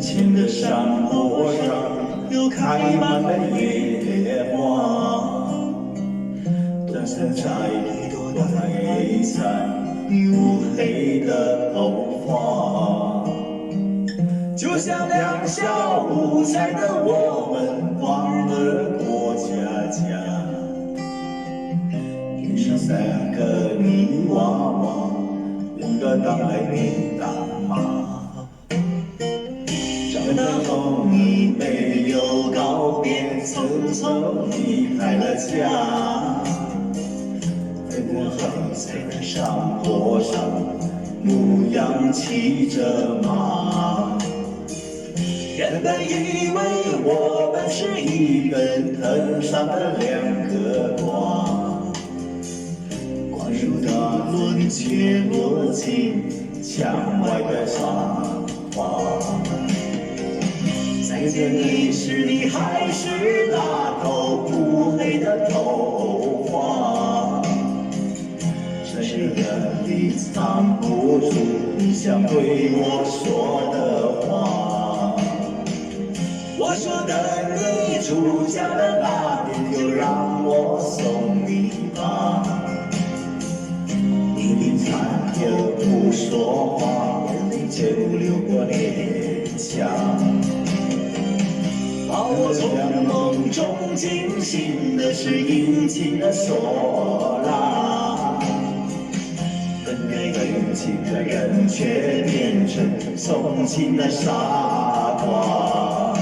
前的山坡上又开满了野花，短散在一朵带散你乌黑的头发，就像两小无猜的我们忘了过家家，遇上三个泥娃娃，5个当来你当妈。长大后你没有告别，匆匆离开了家。在那黑色的山坡上，牧羊骑着马。原本以为我们是一根藤上的2个瓜，瓜树大轮却落进墙外的沙发。再见你时，你还是那头乌黑的头发，深深地藏不住你想对我说的话。我说等你出嫁的那天，就让我送你吧。你的残又不说话，眼泪就流过脸颊。把我从梦中惊醒的是殷勤的索拉，本该温情的人却变成送情的傻瓜。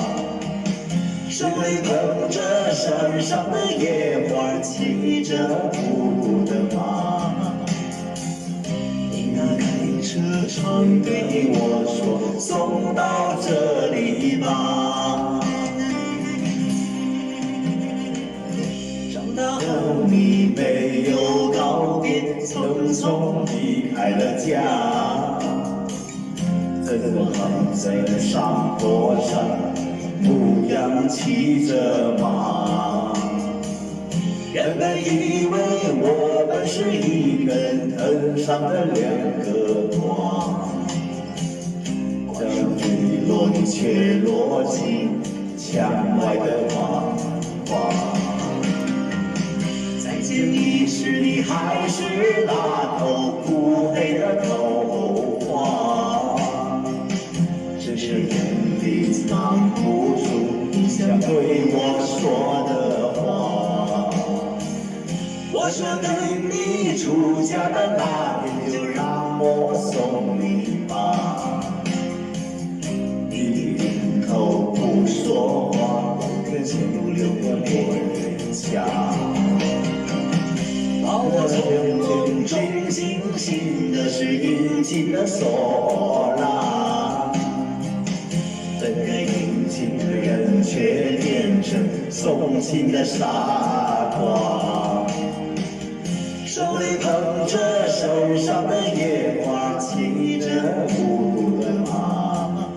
手里捧着山上的野花，骑着孤独的马。你那开车窗对我说，送到这里吧。你没有告别，匆匆离开了家。在这黑色的山坡上，牧羊骑着马。原本以为我们是一根藤上的2个瓜，瓜树坠落，你却落进墙外的花花。再见你时，你还是那头乌黑的头发，只是眼里藏不住你想对我说的话。我说等你出嫁的那天，就让我送你吧。你点头不说话，眼泪就流过脸颊。把我从梦中惊醒的是殷勤的索拉，本该殷勤的人却变成送情的傻瓜。手里捧着山上的野花，骑着孤独的马。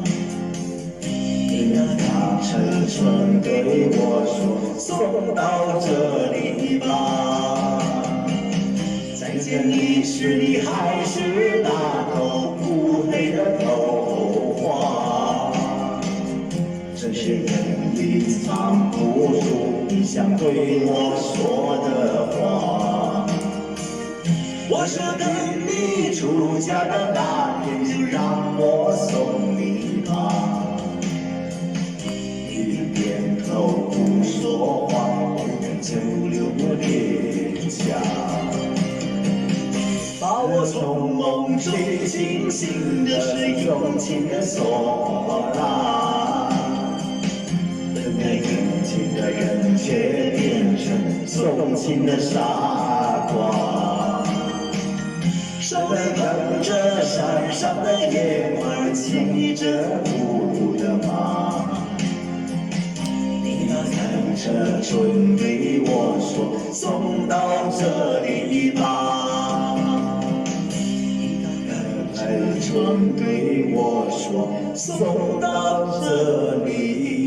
你那大车窗对我说，送到这里吧。再见你时，你还是那头乌黑的头发，只是眼里藏不住你想对我说的话。我说等你出嫁的那天，就让我送你吧。你点头不说话，眼泪就流过脸颊。把我从梦中惊醒的是殷勤的索拉，本该殷勤的人却变成送情的傻瓜。手里捧着山上的野花，骑着孤独的马。你那开着春对我说，送到这里吧。开窗对我说，送到这里。